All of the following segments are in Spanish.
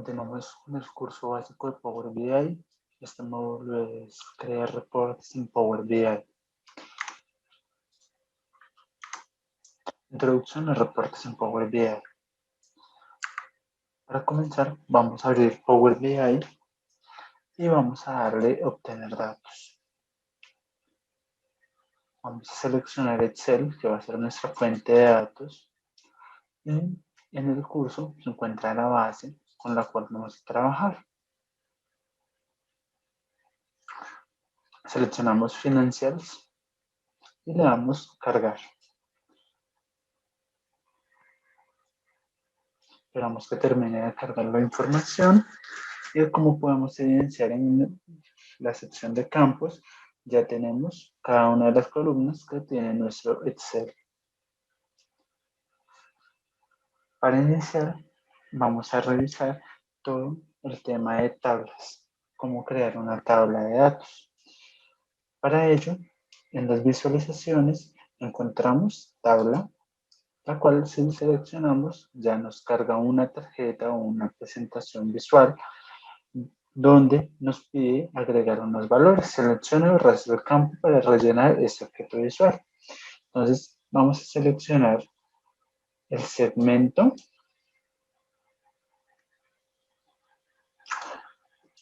Continuamos con el curso básico de Power BI. Este módulo es crear reportes en Power BI. Introducción a reportes en Power BI. Para comenzar, vamos a abrir Power BI y vamos a darle obtener datos. Vamos a seleccionar Excel, que va a ser nuestra fuente de datos. Y en el curso se encuentra la base con la cual vamos a trabajar. Seleccionamos Financials y le damos cargar. Esperamos que termine de cargar la información y como podemos evidenciar en la sección de campos, ya tenemos cada una de las columnas que tiene nuestro Excel. Para iniciar, vamos a revisar todo el tema de tablas, cómo crear una tabla de datos. Para ello, en las visualizaciones encontramos tabla, la cual si seleccionamos ya nos carga una tarjeta o una presentación visual donde nos pide agregar unos valores. Selecciona el resto del campo para rellenar este objeto visual. Entonces vamos a seleccionar el segmento,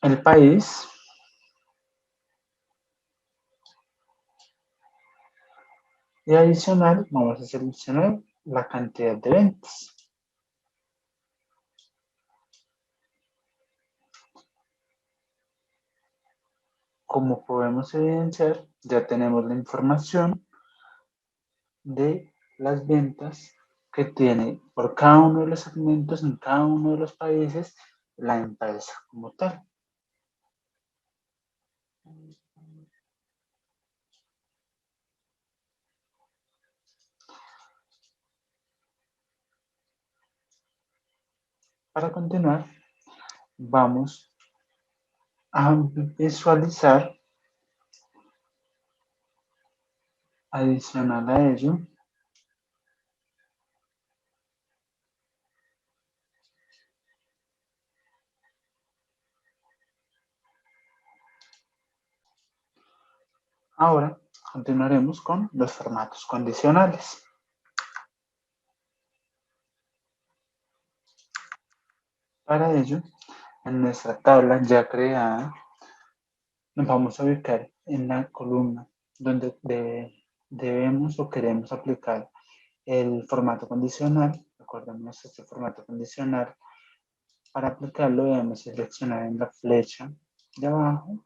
el país, y adicional vamos a seleccionar la cantidad de ventas. Como podemos evidenciar, ya tenemos la información de las ventas que tiene por cada uno de los segmentos en cada uno de los países la empresa como tal. Para continuar, vamos a visualizar, adicional a ello, ahora continuaremos con los formatos condicionales. Para ello, en nuestra tabla ya creada, nos vamos a ubicar en la columna donde debemos o queremos aplicar el formato condicional. Recordemos este formato condicional. Para aplicarlo debemos seleccionar en la flecha de abajo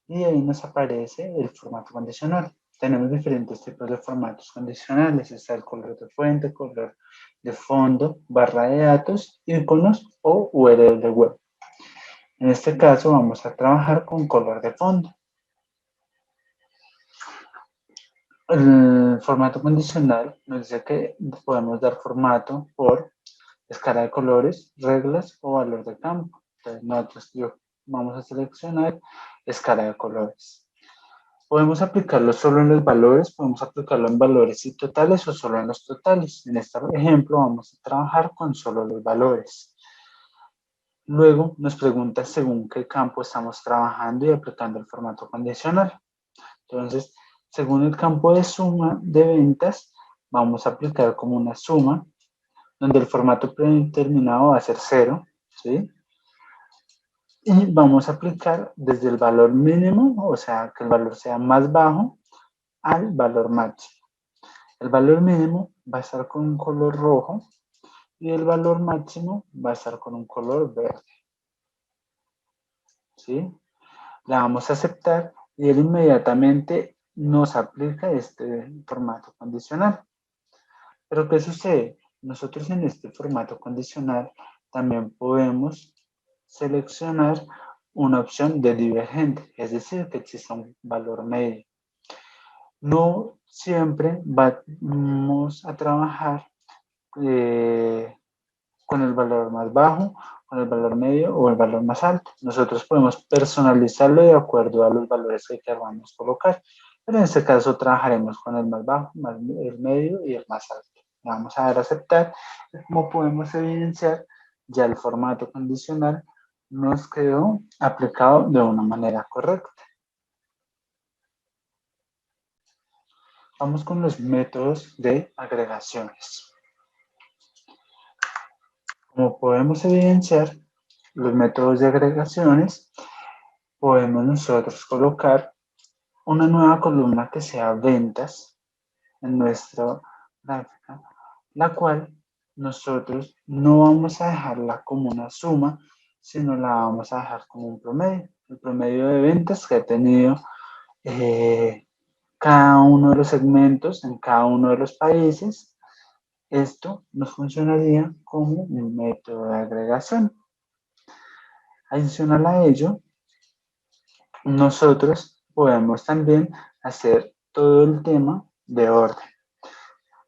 y ahí nos aparece el formato condicional. Tenemos diferentes tipos de formatos condicionales. Está el color de fuente, color de fondo, barra de datos, iconos o URL web. En este caso vamos a trabajar con color de fondo. El formato condicional nos dice que podemos dar formato por escala de colores, reglas o valor de campo. Entonces nosotros vamos a seleccionar escala de colores. Podemos aplicarlo solo en los valores, podemos aplicarlo en valores y totales o solo en los totales. En este ejemplo vamos a trabajar con solo los valores. Luego nos pregunta según qué campo estamos trabajando y aplicando el formato condicional. Entonces, según el campo de suma de ventas, vamos a aplicar como una suma, donde el formato predeterminado va a ser 0, ¿sí? Y vamos a aplicar desde el valor mínimo, o sea, que el valor sea más bajo, al valor máximo. El valor mínimo va a estar con un color rojo y el valor máximo va a estar con un color verde. ¿Sí? La vamos a aceptar y él inmediatamente nos aplica este formato condicional. Pero ¿qué sucede? Nosotros en este formato condicional también podemos seleccionar una opción de divergente, es decir, que exista un valor medio. No siempre vamos a trabajar con el valor más bajo, con el valor medio o el valor más alto. Nosotros podemos personalizarlo de acuerdo a los valores que queramos colocar. Pero en este caso trabajaremos con el más bajo, el medio y el más alto. Le vamos a dar a aceptar. Como podemos evidenciar, ya el formato condicional nos quedó aplicado de una manera correcta. Vamos con los métodos de agregaciones. Como podemos evidenciar, los métodos de agregaciones, podemos nosotros colocar una nueva columna que sea ventas en nuestra gráfica, la cual nosotros no vamos a dejarla como una suma, sino la vamos a dejar como un promedio. El promedio de ventas que ha tenido cada uno de los segmentos en cada uno de los países. Esto nos funcionaría como un método de agregación. Adicional a ello, nosotros podemos también hacer todo el tema de orden.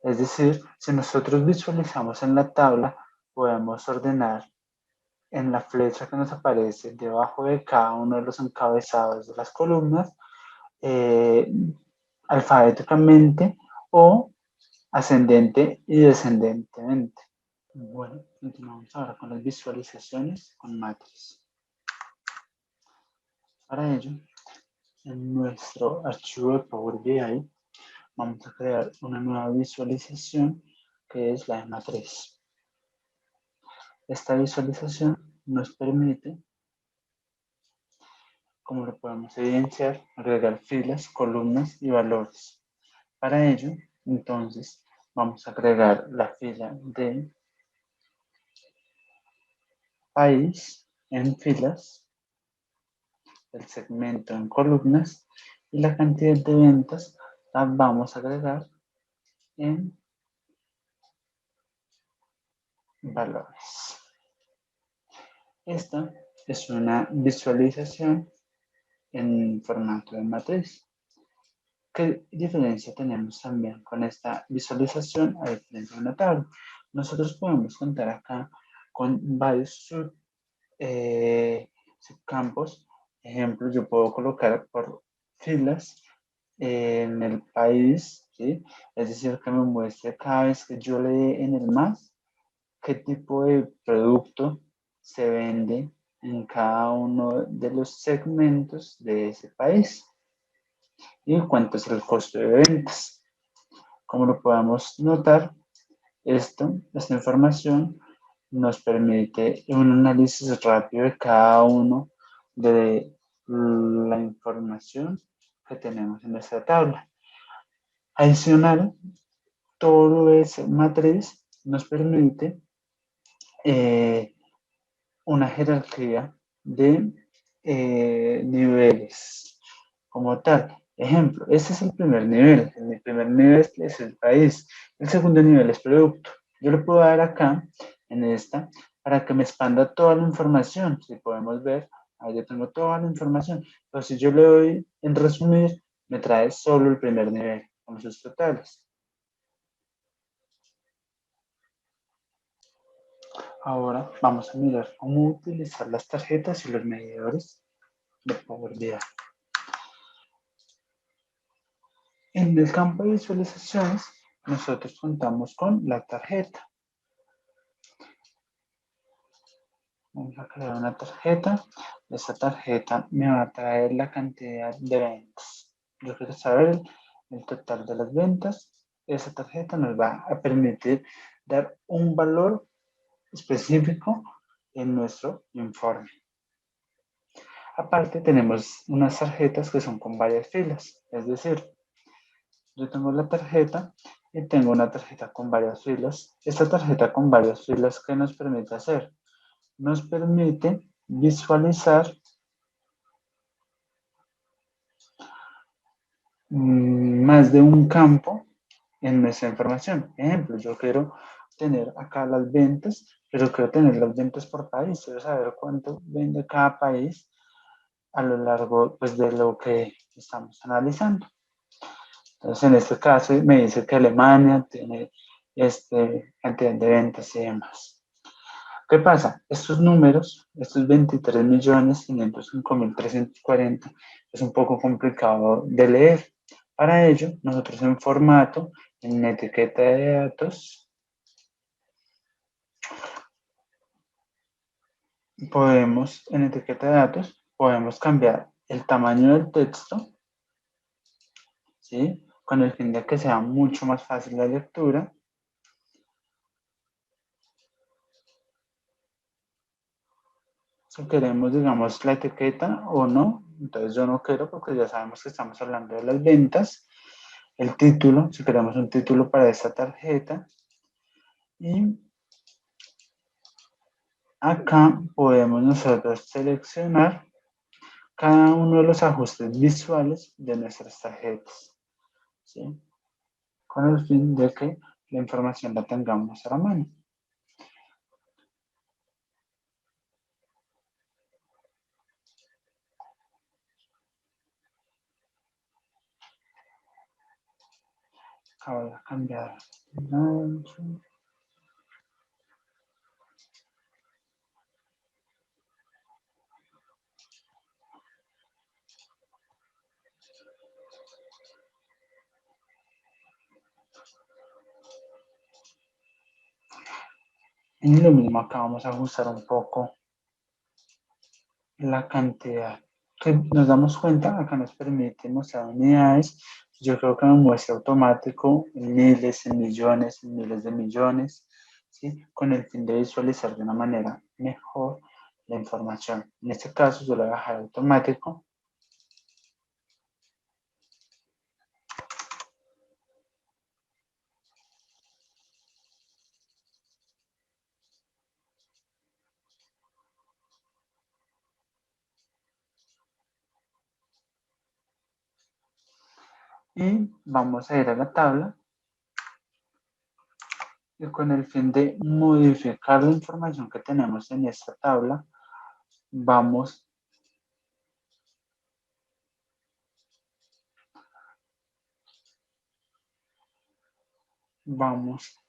Es decir, si nosotros visualizamos en la tabla, podemos ordenar en la flecha que nos aparece debajo de cada uno de los encabezados de las columnas, alfabéticamente o ascendente y descendentemente. Bueno, continuamos ahora con las visualizaciones con matriz. Para ello, en nuestro archivo de Power BI, vamos a crear una nueva visualización que es la de matriz. Esta visualización nos permite, como lo podemos evidenciar, agregar filas, columnas y valores. Para ello, entonces, vamos a agregar la fila de país en filas, el segmento en columnas y la cantidad de ventas la vamos a agregar en valores. Esta es una visualización en formato de matriz. ¿Qué diferencia tenemos también con esta visualización a diferencia de una tabla? Nosotros podemos contar acá con varios subcampos. Ejemplo, yo puedo colocar por filas en el país, ¿sí? Es decir, que me muestre cada vez que yo le dé en el más, qué tipo de producto se vende en cada uno de los segmentos de ese país y cuánto es el costo de ventas. Como lo podamos notar, esta información nos permite un análisis rápido de cada uno de la información que tenemos en esta tabla. Adicional, todo esa matriz nos permite una jerarquía de niveles como tal. Ejemplo, este es el primer nivel. El primer nivel es el país. El segundo nivel es producto. Yo le puedo dar acá, en esta, para que me expanda toda la información. Si podemos ver, ahí yo tengo toda la información. Pero si yo le doy en resumir, me trae solo el primer nivel, con sus totales. Ahora vamos a mirar cómo utilizar las tarjetas y los medidores de Power BI. En el campo de visualizaciones, nosotros contamos con la tarjeta. Vamos a crear una tarjeta. Esa tarjeta me va a traer la cantidad de ventas. Yo quiero saber el total de las ventas. Esa tarjeta nos va a permitir dar un valor específico en nuestro informe. Aparte, tenemos unas tarjetas que son con varias filas. Es decir, yo tengo la tarjeta y tengo una tarjeta con varias filas. Esta tarjeta con varias filas, ¿qué nos permite hacer? Nos permite visualizar más de un campo en nuestra información. Ejemplo, yo quiero tener acá las ventas, pero quiero tener las ventas por país. Quiero saber cuánto vende cada país a lo largo pues, de lo que estamos analizando. Entonces, en este caso, me dice que Alemania tiene cantidad de ventas y demás. ¿Qué pasa? Estos números, estos 23.505.340, es un poco complicado de leer. Para ello, nosotros en formato, en etiqueta de datos, podemos, en etiqueta de datos, podemos cambiar el tamaño del texto, ¿sí? Con el fin de que sea mucho más fácil la lectura. Si queremos, digamos, la etiqueta o no, entonces yo no quiero porque ya sabemos que estamos hablando de las ventas. El título, si queremos un título para esta tarjeta. Y acá podemos nosotros seleccionar cada uno de los ajustes visuales de nuestras tarjetas, ¿sí? Con el fin de que la información la tengamos a la mano. Acabo de cambiar. Y lo mismo acá vamos a ajustar un poco la cantidad que nos damos cuenta. Acá nos permite mostrar unidades. Yo creo que me muestra automático en miles, en millones, en miles de millones, ¿sí? Con el fin de visualizar de una manera mejor la información. En este caso yo lo voy a dejar automático. Y vamos a ir a la tabla. Y con el fin de modificar la información que tenemos en esta tabla, vamos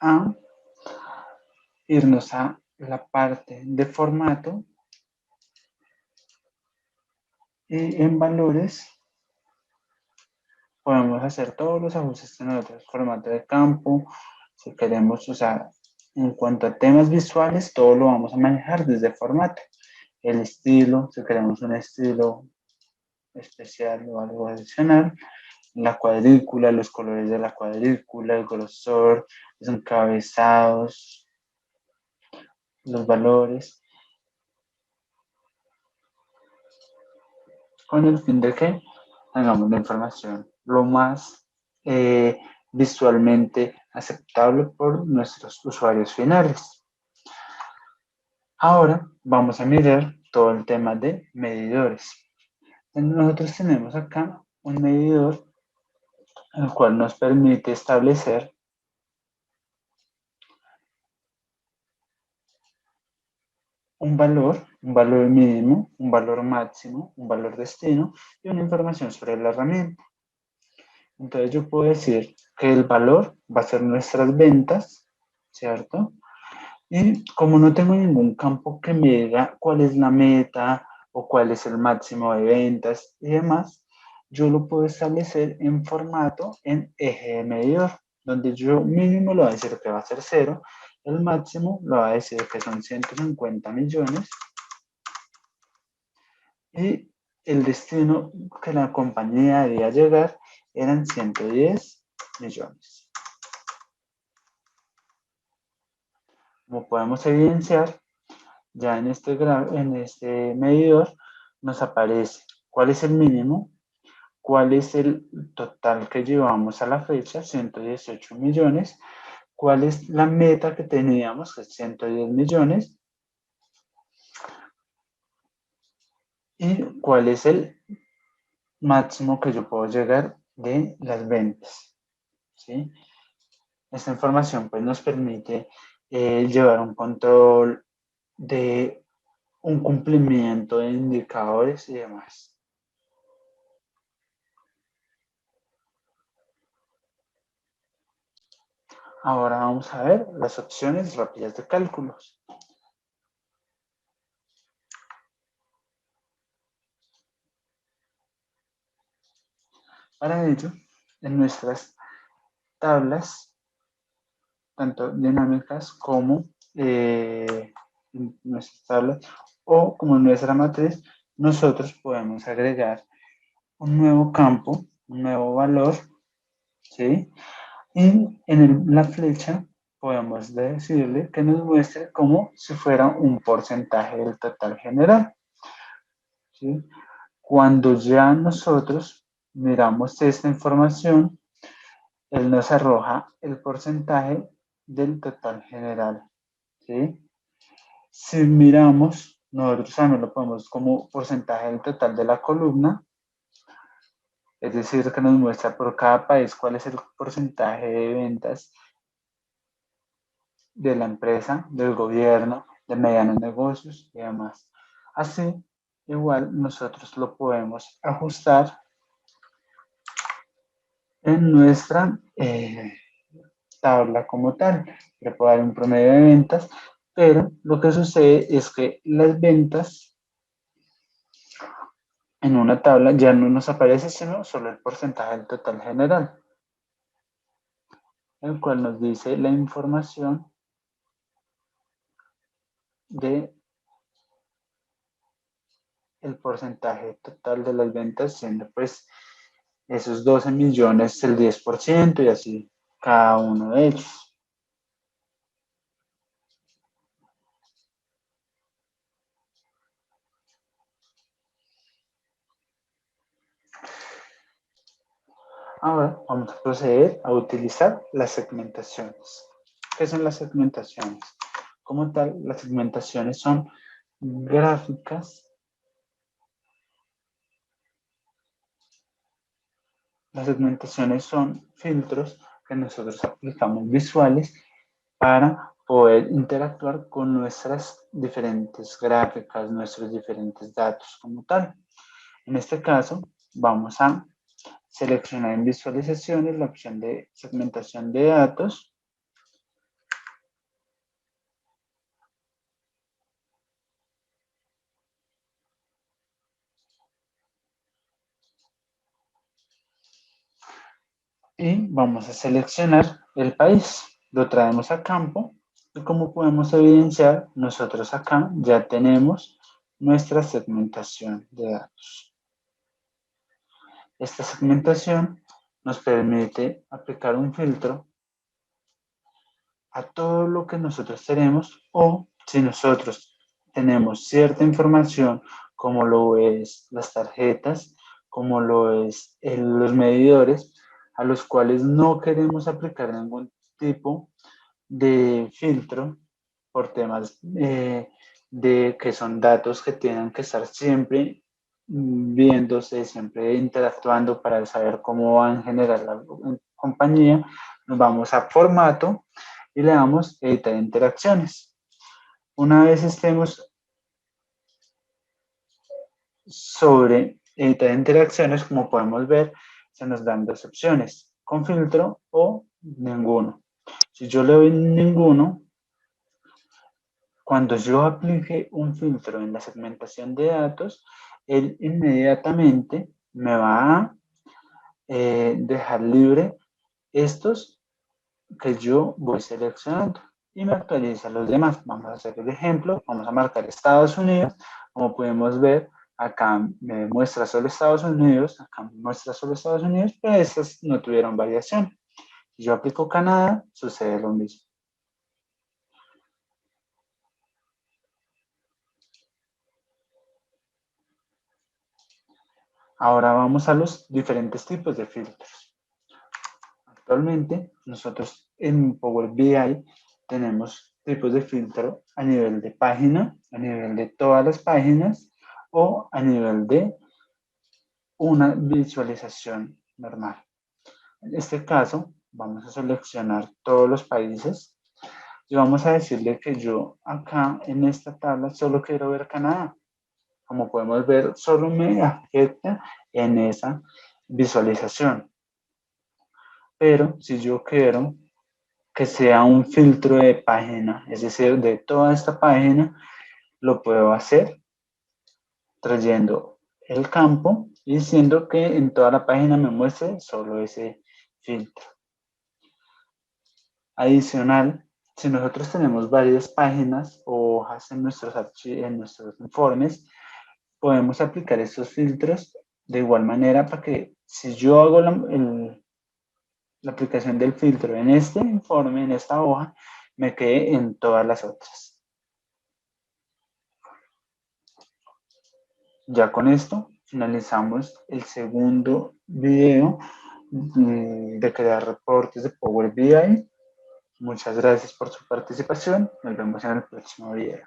a irnos a la parte de formato y en valores podemos hacer todos los ajustes en nosotros, formato de campo, si queremos usar en cuanto a temas visuales, todo lo vamos a manejar desde formato. El estilo, si queremos un estilo especial o algo adicional, la cuadrícula, los colores de la cuadrícula, el grosor, los encabezados, los valores, con el fin de que tengamos la información lo más visualmente aceptable por nuestros usuarios finales. Ahora vamos a mirar todo el tema de medidores. Nosotros tenemos acá un medidor el cual nos permite establecer un valor mínimo, un valor máximo, un valor destino y una información sobre la herramienta. Entonces yo puedo decir que el valor va a ser nuestras ventas, ¿cierto? Y como no tengo ningún campo que me diga cuál es la meta o cuál es el máximo de ventas y demás, yo lo puedo establecer en formato en eje de medidor, donde yo mínimo lo voy a decir que va a ser 0, el máximo lo va a decir que son 150 millones y el destino que la compañía debía llegar eran 110 millones. Como podemos evidenciar, ya en este medidor nos aparece cuál es el mínimo, cuál es el total que llevamos a la fecha, 118 millones, cuál es la meta que teníamos, que es 110 millones, y cuál es el máximo que yo puedo llegar de las ventas, ¿sí? Esta información pues, nos permite llevar un control de un cumplimiento de indicadores y demás. Ahora vamos a ver las opciones rápidas de cálculos. Para ello, en nuestras tablas, tanto dinámicas como en nuestras tablas, o como nuestra matriz, nosotros podemos agregar un nuevo campo, un nuevo valor, ¿sí? Y en la flecha podemos decirle que nos muestre como si fuera un porcentaje del total general, ¿sí? Cuando ya nosotros miramos esta información, él nos arroja el porcentaje del total general, ¿sí? Si miramos, nosotros también lo ponemos como porcentaje del total de la columna, es decir, que nos muestra por cada país cuál es el porcentaje de ventas de la empresa, del gobierno, de medianos negocios y demás. Así, igual nosotros lo podemos ajustar en nuestra tabla como tal. Le puedo dar un promedio de ventas, pero lo que sucede es que las ventas en una tabla ya no nos aparece sino solo el porcentaje del total general, el cual nos dice la información de el porcentaje total de las ventas, siendo pues esos 12 millones el 10% y así cada uno de ellos. Ahora vamos a proceder a utilizar las segmentaciones. ¿Qué son las segmentaciones? Como tal, las segmentaciones son gráficas. Las segmentaciones son filtros que nosotros aplicamos visuales para poder interactuar con nuestras diferentes gráficas, nuestros diferentes datos como tal. En este caso, vamos a seleccionar en visualizaciones la opción de segmentación de datos. Y vamos a seleccionar el país. Lo traemos a campo y como podemos evidenciar, nosotros acá ya tenemos nuestra segmentación de datos. Esta segmentación nos permite aplicar un filtro a todo lo que nosotros tenemos o si nosotros tenemos cierta información como lo es las tarjetas, como lo es los medidores, a los cuales no queremos aplicar ningún tipo de filtro por temas de que son datos que tienen que estar siempre viéndose, siempre interactuando para saber cómo va en general la compañía. Nos vamos a formato y le damos editar interacciones. Una vez estemos sobre editar interacciones, como podemos ver, se nos dan dos opciones, con filtro o ninguno. Si yo le doy ninguno, cuando yo aplique un filtro en la segmentación de datos, él inmediatamente me va a dejar libre estos que yo voy seleccionando y me actualiza los demás. Vamos a hacer el ejemplo, vamos a marcar Estados Unidos, como podemos ver, acá me muestra solo Estados Unidos, acá me muestra solo Estados Unidos, pero estas no tuvieron variación. Si yo aplico Canadá, sucede lo mismo. Ahora vamos a los diferentes tipos de filtros. Actualmente, nosotros en Power BI tenemos tipos de filtro a nivel de página, a nivel de todas las páginas o a nivel de una visualización normal. En este caso, vamos a seleccionar todos los países y vamos a decirle que yo acá en esta tabla solo quiero ver Canadá. Como podemos ver, solo me afecta en esa visualización. Pero si yo quiero que sea un filtro de página, es decir, de toda esta página, lo puedo hacer trayendo el campo y diciendo que en toda la página me muestre solo ese filtro. Adicional, si nosotros tenemos varias páginas o hojas en en nuestros informes, podemos aplicar estos filtros de igual manera para que si yo hago la aplicación del filtro en este informe, en esta hoja, me quede en todas las otras. Ya con esto finalizamos el segundo video de crear reportes de Power BI. Muchas gracias por su participación. Nos vemos en el próximo video.